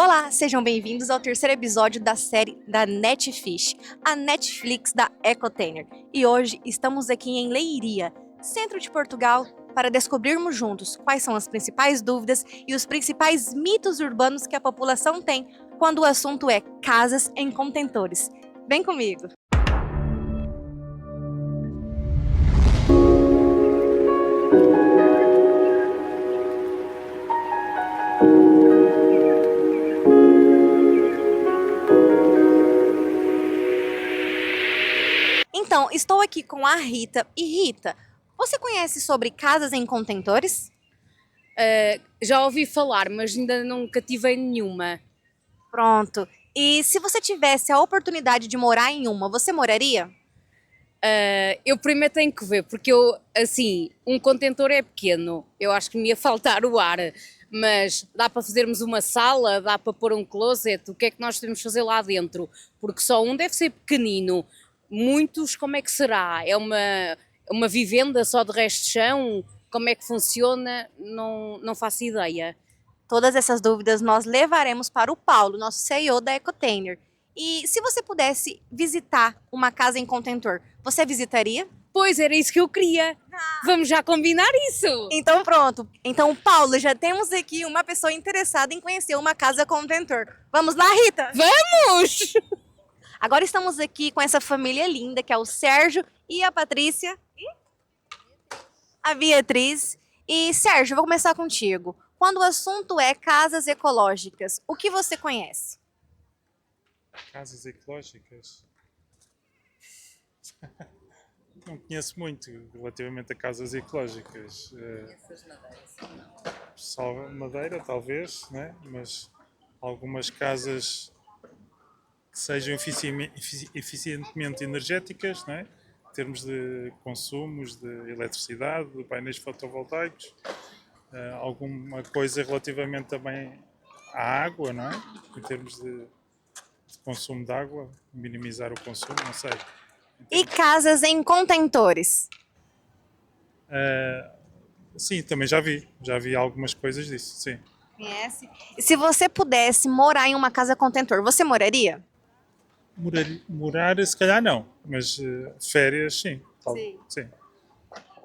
Olá, sejam bem-vindos ao terceiro episódio da série da Netfish, a Netflix da Ecotainer. E hoje estamos aqui em Leiria, centro de Portugal, para descobrirmos juntos quais são as principais dúvidas e os principais mitos urbanos que a população tem quando o assunto é casas em contentores. Vem comigo! Então, estou aqui com a Rita. E Rita, você conhece sobre casas em contentores? Já ouvi falar, mas ainda nunca tive em nenhuma. Pronto. E se você tivesse a oportunidade de morar em uma, você moraria? Eu primeiro tenho que ver, porque um contentor é pequeno, eu acho que me ia faltar o ar, mas dá para fazermos uma sala, dá para pôr um closet, o que é que nós podemos fazer lá dentro? Porque só um deve ser pequenino, muitos como é que será? É uma vivenda só de resto de chão? Como é que funciona? Não faço ideia. Todas essas dúvidas nós levaremos para o Paulo, nosso CEO da Ecotainer. E se você pudesse visitar uma casa em contentor, você visitaria? Pois, era isso que eu queria. Vamos já combinar isso. Então pronto. Então, Paulo, já temos aqui uma pessoa interessada em conhecer uma casa contentor. Vamos lá, Rita? Vamos! Agora estamos aqui com essa família linda, que é o Sérgio e a Patrícia. E a Beatriz. E, Sérgio, vou começar contigo. Quando o assunto é casas ecológicas, o que você conhece? Casas ecológicas? Não conheço muito relativamente a casas ecológicas. Só madeira, talvez, né? Mas algumas casas que sejam eficientemente energéticas, né? Em termos de consumos de eletricidade, de painéis fotovoltaicos, alguma coisa relativamente também à água, não é? Em termos de consumo de água, minimizar o consumo, não sei. E casas em contentores? Sim, também já vi algumas coisas disso, sim. Conhece? E se você pudesse morar em uma casa contentor, você moraria? Morar, se calhar não, mas férias, sim. Sim.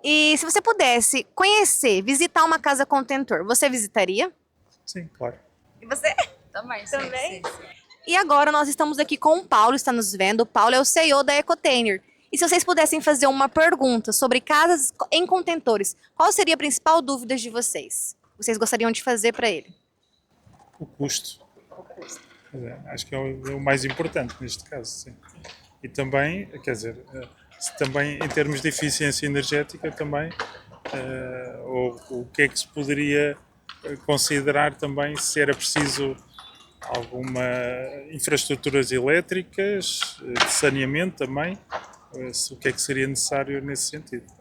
E se você pudesse conhecer, visitar uma casa contentor, você visitaria? Sim, claro. E você? Também, Também? Sim. E agora nós estamos aqui com o Paulo, está nos vendo. O Paulo é o CEO da Ecotainer. E se vocês pudessem fazer uma pergunta sobre casas em contentores, qual seria a principal dúvida de vocês? Vocês gostariam de fazer para ele? O custo. Acho que é o mais importante neste caso, sim. E também, quer dizer, também em termos de eficiência energética também, o que é que se poderia considerar também se era preciso alguma infraestruturas elétricas, de saneamento também, o que é que seria necessário nesse sentido.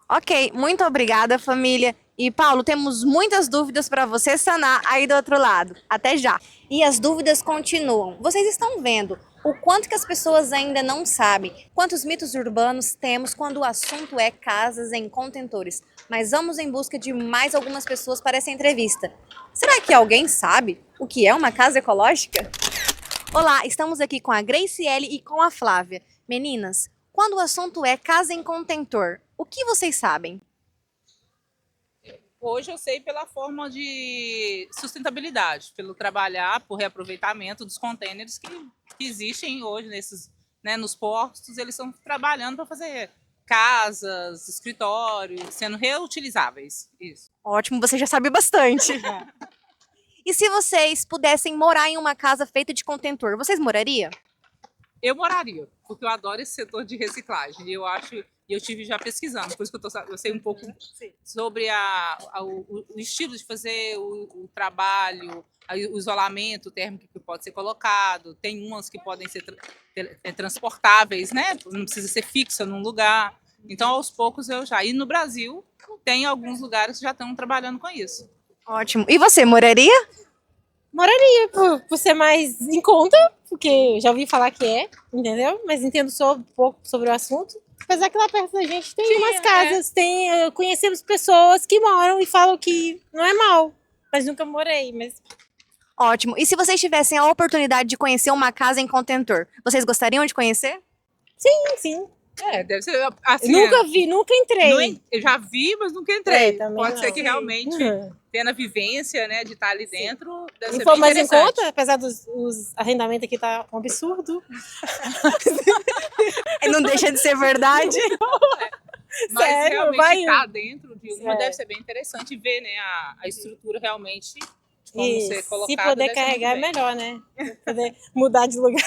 Ok, muito obrigada, família. E Paulo, temos muitas dúvidas para você sanar aí do outro lado. Até já. E as dúvidas continuam. Vocês estão vendo o quanto que as pessoas ainda não sabem, quantos mitos urbanos temos quando o assunto é casas em contentores. Mas vamos em busca de mais algumas pessoas para essa entrevista. Será que alguém sabe o que é uma casa ecológica? Olá, estamos aqui com a Graciele e com a Flávia. Meninas, quando o assunto é casa em contentor, o que vocês sabem? Hoje eu sei pela forma de sustentabilidade, pelo trabalhar por reaproveitamento dos contêineres que existem hoje nos portos, eles estão trabalhando para fazer casas, escritórios, sendo reutilizáveis. Isso. Ótimo, você já sabe bastante. E se vocês pudessem morar em uma casa feita de contentor, vocês morariam? Eu moraria, porque eu adoro esse setor de reciclagem. Eu tive já pesquisando, por isso que eu sei um pouco sobre o estilo de fazer o trabalho, o isolamento térmico que pode ser colocado. Tem umas que podem ser transportáveis, né? Não precisa ser fixa num lugar. Então, aos poucos eu já. E no Brasil, tem alguns lugares que já estão trabalhando com isso. Ótimo. E você, moraria? Moraria, por ser mais em conta, porque eu já ouvi falar que é, entendeu? Mas entendo só um pouco sobre o assunto. Apesar que lá perto da gente tem umas casas, conhecemos pessoas que moram e falam que não é mal, mas nunca morei, mas Ótimo. E se vocês tivessem a oportunidade de conhecer uma casa em contentor, vocês gostariam de conhecer? Sim. Deve ser assim. Nunca vi, nunca entrei. Eu já vi, mas nunca entrei. Também Pode ser não. que realmente, tendo a vivência, né, de estar ali dentro, deve E ser for bem mais em interessante. conta, apesar dos os arrendamentos aqui tá um absurdo. Não deixa de ser verdade. Mas Sério, realmente vai- estar dentro de uma É. deve ser bem interessante ver, né, a estrutura realmente de como E ser colocado. se poder deve ser muito carregar é bem. melhor, né? Poder mudar de lugar.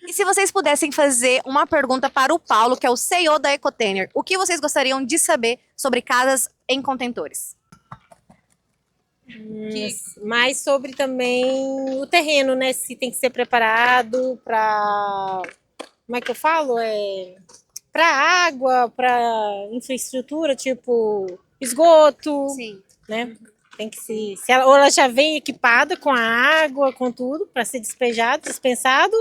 E se vocês pudessem fazer uma pergunta para o Paulo, que é o CEO da Ecotainer, o que vocês gostariam de saber sobre casas em contentores? Mas sobre também o terreno, né? Se tem que ser preparado para, como é que eu falo? Para água, para infraestrutura, tipo esgoto, Sim. né? Tem que ou ela já vem equipada com a água, com tudo, para ser dispensado,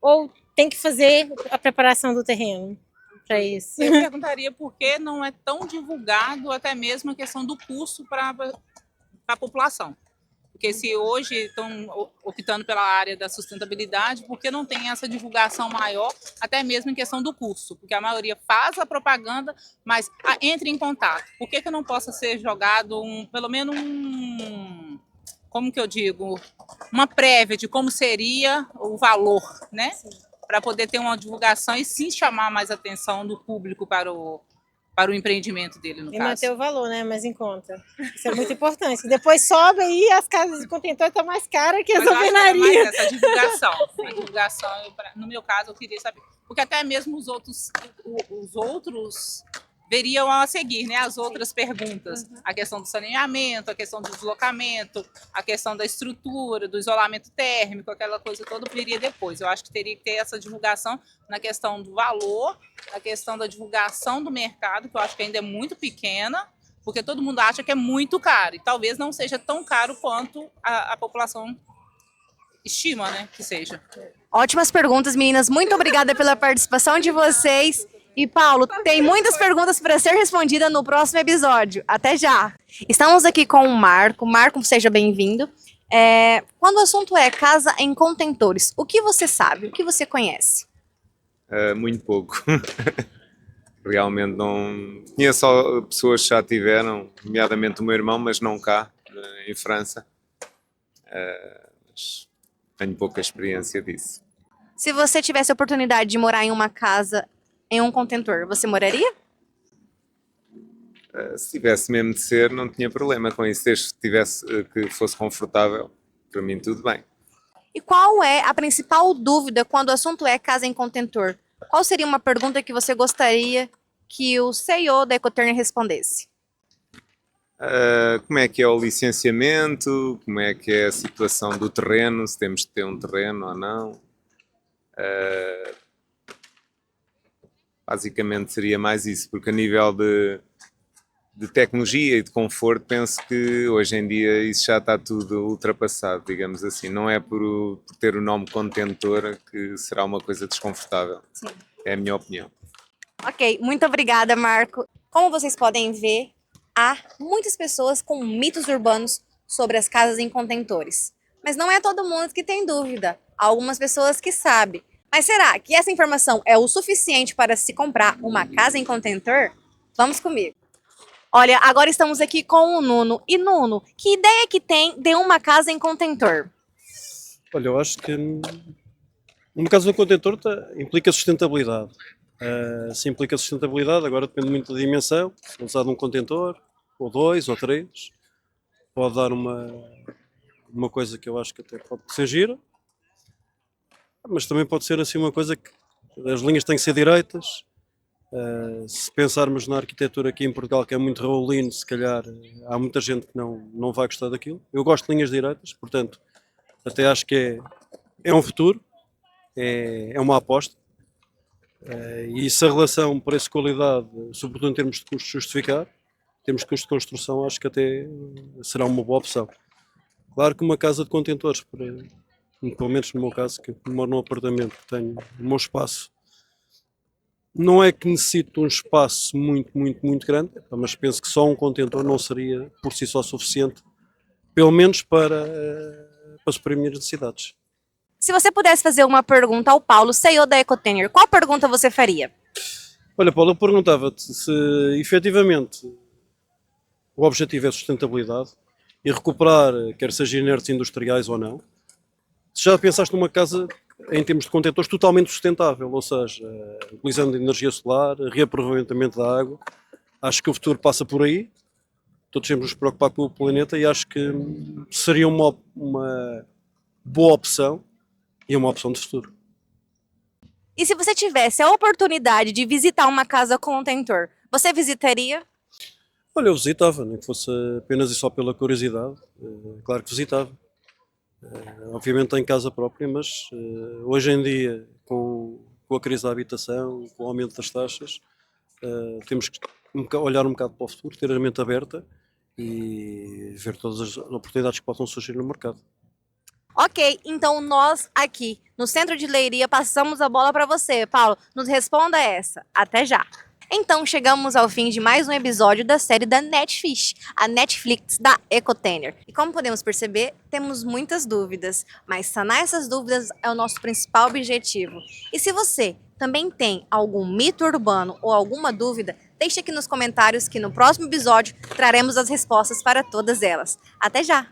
ou tem que fazer a preparação do terreno para isso. Eu perguntaria por que não é tão divulgado até mesmo a questão do custo para a população. Porque se hoje estão optando pela área da sustentabilidade, por que não tem essa divulgação maior, até mesmo em questão do custo? Porque a maioria faz a propaganda, mas entre em contato. Por que não possa ser jogado pelo menos como que eu digo, uma prévia de como seria o valor, né? Para poder ter uma divulgação e sim chamar mais atenção do público para o empreendimento dele, no E caso. manter o valor, né? Mais em conta. Isso é muito importante. Depois sobe aí, as casas de contentor estão mais caras que as Mas eu acho que era alvenarias. mais essa divulgação. A divulgação, no meu caso, eu queria saber. Porque até mesmo os outros veriam a seguir, né? As outras perguntas. A questão do saneamento, a questão do deslocamento, a questão da estrutura, do isolamento térmico, aquela coisa toda viria depois. Eu acho que teria que ter essa divulgação na questão do valor, na questão da divulgação do mercado, que eu acho que ainda é muito pequena, porque todo mundo acha que é muito caro. E talvez não seja tão caro quanto a população estima, né, que seja. Ótimas perguntas, meninas. Muito obrigada pela participação de vocês. E, Paulo, tem muitas perguntas para ser respondida no próximo episódio. Até já! Estamos aqui com o Marco. Marco, seja bem-vindo. Quando o assunto é casa em contentores, o que você sabe? O que você conhece? Muito pouco. Realmente não. Conheço só pessoas que já tiveram, nomeadamente o meu irmão, mas não cá, em França. Mas tenho pouca experiência disso. Se você tivesse a oportunidade de morar em uma casa em um contentor, você moraria? Se tivesse mesmo de ser, não tinha problema com isso. Desde que tivesse, que fosse confortável, para mim tudo bem. E qual é a principal dúvida quando o assunto é casa em contentor? Qual seria uma pergunta que você gostaria que o CEO da Ecotainer respondesse? Como é que é o licenciamento? Como é que é a situação do terreno? Se temos de ter um terreno ou não? Basicamente seria mais isso, porque a nível de tecnologia e de conforto, penso que hoje em dia isso já está tudo ultrapassado, digamos assim. Não é por ter o nome contentor que será uma coisa desconfortável. Sim. É a minha opinião. Ok, muito obrigada, Marco. Como vocês podem ver, há muitas pessoas com mitos urbanos sobre as casas em contentores. Mas não é todo mundo que tem dúvida. Há algumas pessoas que sabem. Mas será que essa informação é o suficiente para se comprar uma casa em contentor? Vamos comigo. Olha, agora estamos aqui com o Nuno. E Nuno, que ideia que tem de uma casa em contentor? Olha, eu acho que no caso do contentor implica sustentabilidade. Se implica sustentabilidade, agora depende muito da dimensão. Se é usado um contentor, ou 2, ou 3, pode dar uma coisa que eu acho que até pode ser gira, mas também pode ser assim uma coisa que as linhas têm que ser direitas. Se pensarmos na arquitetura aqui em Portugal, que é muito raulino, se calhar há muita gente que não vai gostar daquilo. Eu gosto de linhas direitas, portanto, até acho que é um futuro, é uma aposta. E se a relação preço-qualidade, sobretudo em termos de custo, justificar, em termos de custo de construção, acho que até será uma boa opção. Claro que uma casa de contentores, pelo menos no meu caso, que moro num apartamento, que tenho o meu espaço, não é que necessito um espaço muito grande, mas penso que só um contentor não seria por si só suficiente, pelo menos para para suprir minhas necessidades. Se você pudesse fazer uma pergunta ao Paulo, CEO da Ecotainer, qual pergunta você faria? Olha, Paulo, eu perguntava-te se efetivamente o objetivo é sustentabilidade e recuperar, quer seja inertes industriais ou não. Se já pensaste numa casa, em termos de contentores, totalmente sustentável, ou seja, utilizando energia solar, reaproveitamento da água, acho que o futuro passa por aí. Todos temos nos preocupar com o planeta e acho que seria uma boa opção e uma opção de futuro. E se você tivesse a oportunidade de visitar uma casa contentor, você visitaria? Olha, eu visitava, nem que fosse apenas e só pela curiosidade, claro que visitava. Obviamente em casa própria, mas hoje em dia, com a crise da habitação, com o aumento das taxas, temos que olhar um bocado para o futuro, ter a mente aberta e ver todas as oportunidades que possam surgir no mercado. Ok, então nós aqui no Centro de Leiria passamos a bola para você, Paulo. Nos responda essa. Até já. Então chegamos ao fim de mais um episódio da série da Netfish, a Netflix da Ecotainer. E como podemos perceber, temos muitas dúvidas, mas sanar essas dúvidas é o nosso principal objetivo. E se você também tem algum mito urbano ou alguma dúvida, deixe aqui nos comentários que no próximo episódio traremos as respostas para todas elas. Até já!